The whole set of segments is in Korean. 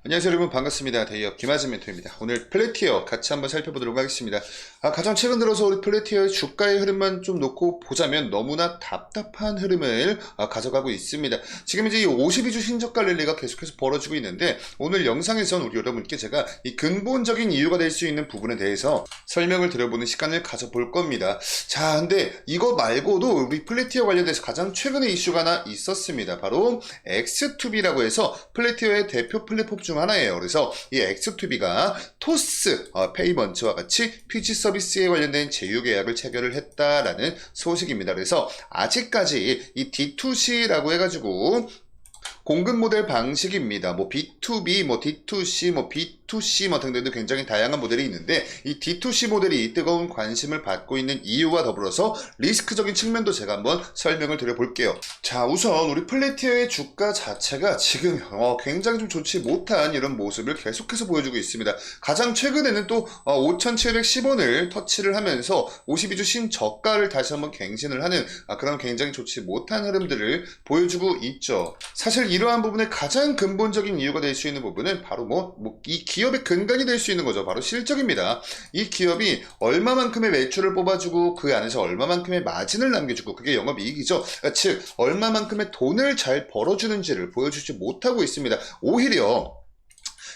안녕하세요 여러분, 반갑습니다. 대기업 김하진 멘토입니다. 오늘 플래티어 같이 한번 살펴보도록 하겠습니다. 가장 최근 들어서 우리 플래티어의 주가의 흐름만 좀 놓고 보자면 너무나 답답한 흐름을 가져가고 있습니다. 지금 이제 이 52주 신저가 랠리가 계속해서 벌어지고 있는데, 오늘 영상에서는 우리 여러분께 제가 이 근본적인 이유가 될 수 있는 부분에 대해서 설명을 드려보는 시간을 가져볼 겁니다. 자, 근데 이거 말고도 우리 플래티어 관련돼서 가장 최근에 이슈가 하나 있었습니다. 바로 X2B라고 해서 플래티어의 대표 플랫폼 중 하나예요. 그래서 이 X2B가 토스 페이먼트와 같이 PG 서비스에 관련된 제휴 계약을 체결을 했다라는 소식입니다. 그래서 아직까지 이 D2C라고 해가지고 공급 모델 방식입니다. 뭐 B2B, 뭐 D2C, 뭐 B2C 뭐 등등도 굉장히 다양한 모델이 있는데, 이 D2C 모델이 뜨거운 관심을 받고 있는 이유와 더불어서 리스크적인 측면도 제가 한번 설명을 드려볼게요. 자, 우선 우리 플래티어의 주가 자체가 지금 굉장히 좀 좋지 못한 이런 모습을 계속해서 보여주고 있습니다. 가장 최근에는 또 5,710원을 터치를 하면서 52주 신저가를 다시 한번 갱신을 하는 그런 굉장히 좋지 못한 흐름들을 보여주고 있죠. 사실 이러한 부분의 가장 근본적인 이유가 될 수 있는 부분은 바로 이 기업의 근간이 될 수 있는 거죠. 바로 실적입니다. 이 기업이 얼마만큼의 매출을 뽑아주고 그 안에서 얼마만큼의 마진을 남겨주고, 그게 영업이익이죠. 즉 얼마만큼의 돈을 잘 벌어주는지를 보여주지 못하고 있습니다. 오히려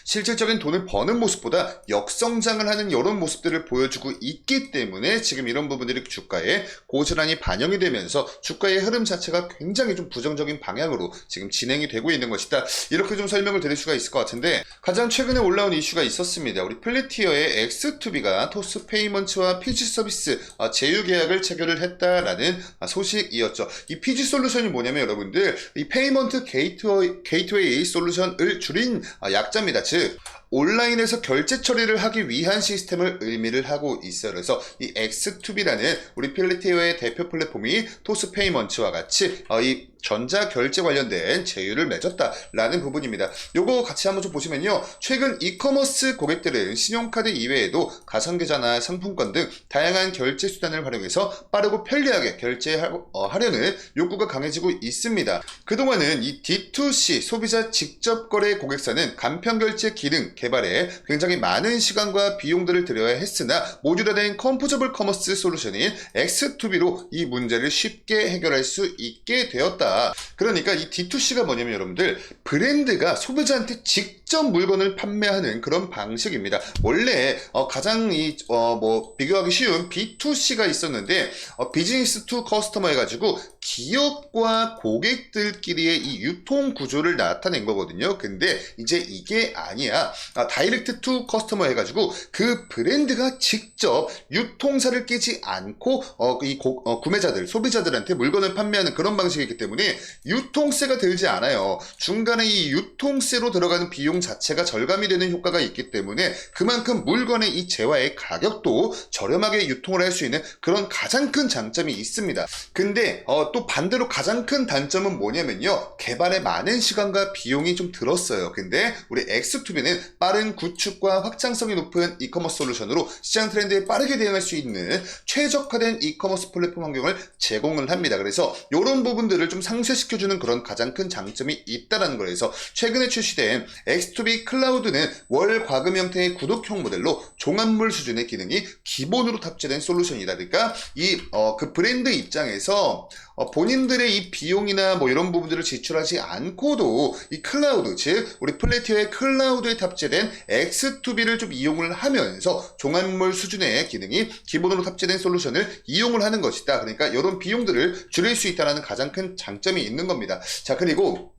실질적인 돈을 버는 모습보다 역성장을 하는 이런 모습들을 보여주고 있기 때문에 지금 이런 부분들이 주가에 고스란히 반영이 되면서 주가의 흐름 자체가 굉장히 좀 부정적인 방향으로 지금 진행이 되고 있는 것이다. 이렇게 좀 설명을 드릴 수가 있을 것 같은데, 가장 최근에 올라온 이슈가 있었습니다. 우리 플래티어의 X2B가 토스 페이먼트와 PG 서비스 제휴 계약을 체결을 했다라는 소식이었죠. 이 PG 솔루션이 뭐냐면 여러분들, 이 페이먼트 게이트웨이 솔루션을 줄인 약자입니다. 즉 온라인에서 결제 처리를 하기 위한 시스템을 의미를 하고 있어요. 그래서 이 X2B라는 우리 플래티어의 대표 플랫폼이 토스 페이먼트와 같이 이 전자결제 관련된 제휴를 맺었다라는 부분입니다. 요거 같이 한번 좀 보시면요, 최근 이커머스 고객들은 신용카드 이외에도 가상계좌나 상품권 등 다양한 결제 수단을 활용해서 빠르고 편리하게 결제하려는 욕구가 강해지고 있습니다. 그동안은 이 D2C 소비자 직접 거래 고객사는 간편결제 기능 개발에 굉장히 많은 시간과 비용들을 들여야 했으나, 모듈화된 컴포저블 커머스 솔루션인 X2B로 이 문제를 쉽게 해결할 수 있게 되었다. 그러니까 이 D2C가 뭐냐면 여러분들, 브랜드가 소비자한테 직접 물건을 판매하는 그런 방식입니다. 원래 가장 비교하기 쉬운 B2C가 있었는데, 비즈니스 투 커스터머 해가지고 기업과 고객들끼리의 이 유통 구조를 나타낸 거거든요. 근데 이제 이게 아니야. 다이렉트 투 커스터머 해가지고 그 브랜드가 직접 유통사를 끼지 않고 구매자들, 소비자들한테 물건을 판매하는 그런 방식이기 때문에 유통세가 들지 않아요. 중간에 이 유통세로 들어가는 비용 자체가 절감이 되는 효과가 있기 때문에 그만큼 물건의 이 재화의 가격도 저렴하게 유통을 할 수 있는 그런 가장 큰 장점이 있습니다. 근데 또 반대로 가장 큰 단점은 뭐냐면요, 개발에 많은 시간과 비용이 좀 들었어요. 근데 우리 X2B는 빠른 구축과 확장성이 높은 이커머스 솔루션으로 시장 트렌드에 빠르게 대응할 수 있는 최적화된 이커머스 플랫폼 환경을 제공을 합니다. 그래서 이런 부분들을 좀 상쇄시켜주는 그런 가장 큰 장점이 있다는 거예요. 최근에 출시된 X2B 클라우드는 월 과금 형태의 구독형 모델로 종합물 수준의 기능이 기본으로 탑재된 솔루션이다. 그러니까 그 브랜드 입장에서 본인들의 이 비용이나 뭐 이런 부분들을 지출하지 않고도 이 클라우드, 즉 우리 플래티어의 클라우드에 탑재된 X2B를 좀 이용을 하면서 종합물 수준의 기능이 기본으로 탑재된 솔루션을 이용을 하는 것이다. 그러니까 이런 비용들을 줄일 수 있다는 가장 큰 장점이 있는 겁니다. 자, 그리고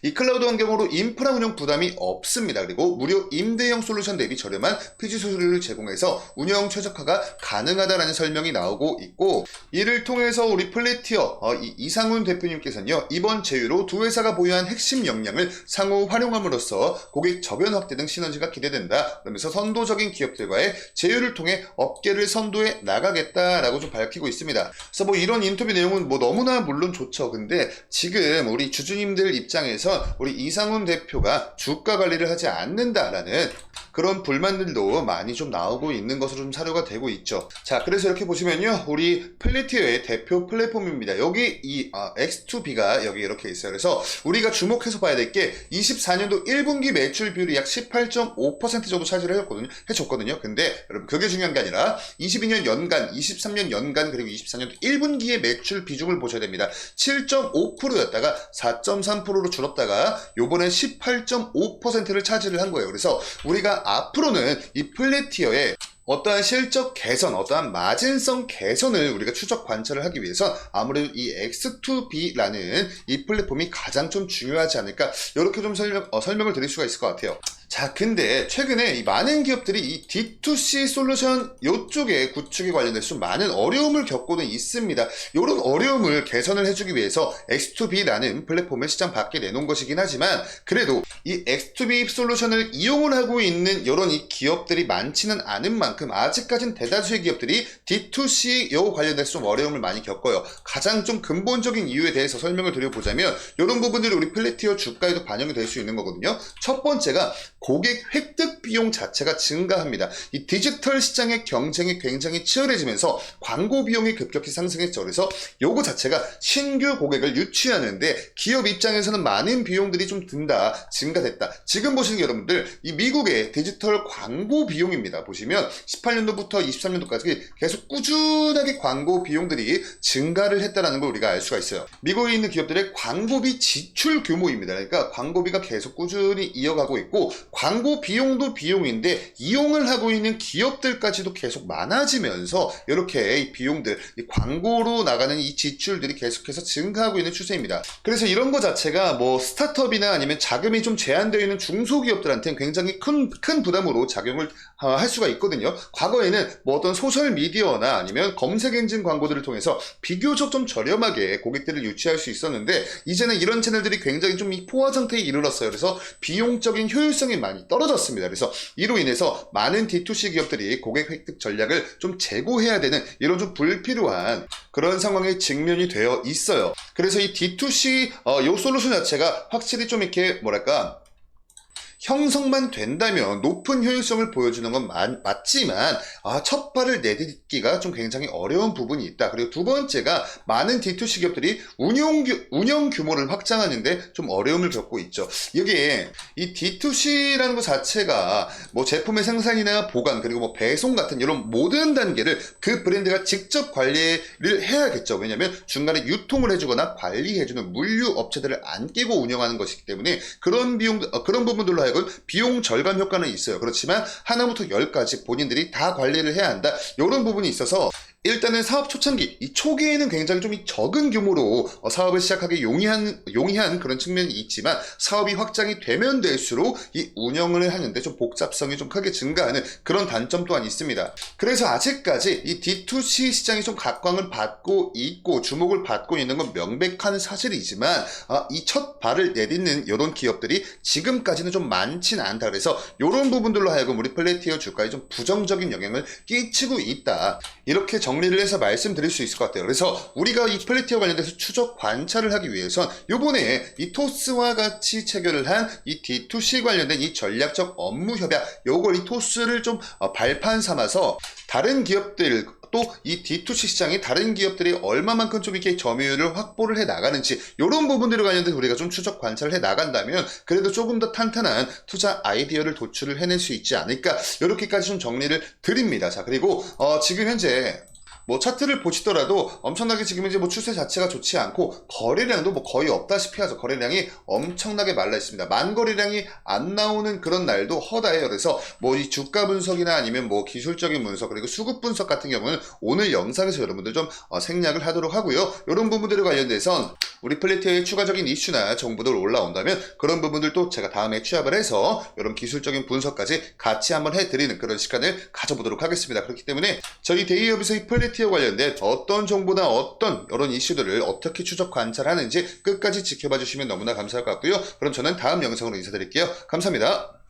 이 클라우드 환경으로 인프라 운영 부담이 없습니다. 그리고 무료 임대형 솔루션 대비 저렴한 PG 수수료를 제공해서 운영 최적화가 가능하다라는 설명이 나오고 있고, 이를 통해서 우리 플래티어 이상훈 대표님께서는요, 이번 제휴로 두 회사가 보유한 핵심 역량을 상호 활용함으로써 고객 저변 확대 등 시너지가 기대된다. 그러면서 선도적인 기업들과의 제휴를 통해 업계를 선도해 나가겠다라고 좀 밝히고 있습니다. 그래서 뭐 이런 인터뷰 내용은 뭐 너무나 물론 좋죠. 근데 지금 우리 주주님들 입장에서 우리 이상훈 대표가 주가 관리를 하지 않는다라는 그런 불만들도 많이 좀 나오고 있는 것으로 좀 사료가 되고 있죠. 자, 그래서 이렇게 보시면요, 우리 플래티어의 대표 플랫폼입니다. 여기 이 X2B가 여기 이렇게 있어요. 그래서 우리가 주목해서 봐야 될 게 24년도 1분기 매출 비율이 약 18.5% 정도 차지를 해줬거든요. 근데 여러분 그게 중요한 게 아니라 22년 연간, 23년 연간, 그리고 24년도 1분기의 매출 비중을 보셔야 됩니다. 7.5%였다가 4.3%로 줄었다가 요번에 18.5%를 차지를 한 거예요. 그래서 우리가 앞으로는 이 플래티어의 어떠한 실적 개선, 어떠한 마진성 개선을 우리가 추적 관찰을 하기 위해서 아무래도 이 X2B라는 이 플랫폼이 가장 좀 중요하지 않을까, 이렇게 좀 설명을 드릴 수가 있을 것 같아요. 자, 근데 최근에 이 많은 기업들이 이 D2C 솔루션 요쪽에 구축에 관련해서 좀 많은 어려움을 겪고는 있습니다. 이런 어려움을 개선을 해주기 위해서 X2B라는 플랫폼을 시장 밖에 내놓은 것이긴 하지만, 그래도 이 X2B 솔루션을 이용을 하고 있는 이런 이 기업들이 많지는 않은 만큼 아직까지는 대다수의 기업들이 D2C 요 관련해서 좀 어려움을 많이 겪어요. 가장 좀 근본적인 이유에 대해서 설명을 드려보자면 이런 부분들이 우리 플래티어 주가에도 반영이 될 수 있는 거거든요. 첫 번째가 고객 획득 비용 자체가 증가합니다. 이 디지털 시장의 경쟁이 굉장히 치열해지면서 광고 비용이 급격히 상승했죠. 그래서 요거 자체가 신규 고객을 유치하는데 기업 입장에서는 많은 비용들이 좀 든다, 증가됐다. 지금 보시는 게 여러분들 이 미국의 디지털 광고 비용입니다. 보시면 18년도부터 23년도까지 계속 꾸준하게 광고 비용들이 증가를 했다는 걸 우리가 알 수가 있어요. 미국에 있는 기업들의 광고비 지출 규모입니다. 그러니까 광고비가 계속 꾸준히 이어가고 있고, 광고 비용도 비용인데 이용을 하고 있는 기업들까지도 계속 많아지면서 이렇게 이 비용들, 이 광고로 나가는 이 지출들이 계속해서 증가하고 있는 추세입니다. 그래서 이런 거 자체가 뭐 스타트업이나 아니면 자금이 좀 제한되어 있는 중소기업들한테는 굉장히 큰 부담으로 작용을 할 수가 있거든요. 과거에는 뭐 어떤 소셜미디어나 아니면 검색엔진 광고들을 통해서 비교적 좀 저렴하게 고객들을 유치할 수 있었는데, 이제는 이런 채널들이 굉장히 좀 이 포화 상태에 이르렀어요. 그래서 비용적인 효율성이 많이 떨어졌습니다. 그래서 이로 인해서 많은 D2C 기업들이 고객 획득 전략을 좀 재고해야 되는 이런 좀 불필요한 그런 상황에 직면이 되어 있어요. 그래서 이 D2C 요 솔루션 자체가 확실히 좀 이렇게 뭐랄까 형성만 된다면 높은 효율성을 보여주는 건 맞지만 첫 발을 내딛기가 좀 굉장히 어려운 부분이 있다. 그리고 두 번째가 많은 D2C 기업들이 운영 규모를 확장하는데 좀 어려움을 겪고 있죠. 여기에 이 D2C라는 것 자체가 뭐 제품의 생산이나 보관, 그리고 뭐 배송 같은 이런 모든 단계를 그 브랜드가 직접 관리를 해야겠죠. 왜냐하면 중간에 유통을 해주거나 관리해주는 물류 업체들을 안 끼고 운영하는 것이기 때문에 그런 그런 부분들로 하여금 비용 절감 효과는 있어요. 그렇지만 하나부터 10까지 본인들이 다 관리를 해야 한다. 이런 부분이 있어서 일단은 사업 초창기, 이 초기에는 굉장히 좀 적은 규모로 사업을 시작하기 용이한 그런 측면이 있지만, 사업이 확장이 되면 될수록 이 운영을 하는데 좀 복잡성이 좀 크게 증가하는 그런 단점 또한 있습니다. 그래서 아직까지 이 D2C 시장이 좀 각광을 받고 있고 주목을 받고 있는 건 명백한 사실이지만, 이 첫 발을 내딛는 이런 기업들이 지금까지는 좀 많지는 않다. 그래서 이런 부분들로 하여금 우리 플래티어 주가에 좀 부정적인 영향을 끼치고 있다. 이렇게 정리를 해서 말씀드릴 수 있을 것 같아요. 그래서 우리가 이 플래티어 관련돼서 추적 관찰을 하기 위해선 요번에 이 토스와 같이 체결을 한 이 D2C 관련된 이 전략적 업무 협약, 요걸 이 토스를 좀 발판 삼아서 다른 기업들, 또 이 D2C 시장이 다른 기업들이 얼마만큼 좀 이렇게 점유율을 확보를 해 나가는지, 이런 부분들에 관련돼서 우리가 좀 추적 관찰을 해 나간다면 그래도 조금 더 탄탄한 투자 아이디어를 도출을 해낼 수 있지 않을까, 이렇게까지 좀 정리를 드립니다. 자, 그리고 지금 현재 뭐 차트를 보시더라도 엄청나게 지금 이제 뭐 추세 자체가 좋지 않고 거래량도 뭐 거의 없다시피 하죠. 거래량이 엄청나게 말라 있습니다. 만거래량이 안 나오는 그런 날도 허다해요. 그래서 뭐 이 주가 분석이나 아니면 뭐 기술적인 분석, 그리고 수급 분석 같은 경우는 오늘 영상에서 여러분들 좀 생략을 하도록 하고요. 이런 부분들에 관련돼선 우리 플래티어의 추가적인 이슈나 정보들 올라온다면 그런 부분들도 제가 다음에 취합을 해서 이런 기술적인 분석까지 같이 한번 해드리는 그런 시간을 가져보도록 하겠습니다. 그렇기 때문에 저희 데이업에서 이 플래티어 관련된 어떤 정보나 어떤 이런 이슈들을 어떻게 추적 관찰하는지 끝까지 지켜봐 주시면 너무나 감사할 것 같고요. 그럼 저는 다음 영상으로 인사드릴게요. 감사합니다.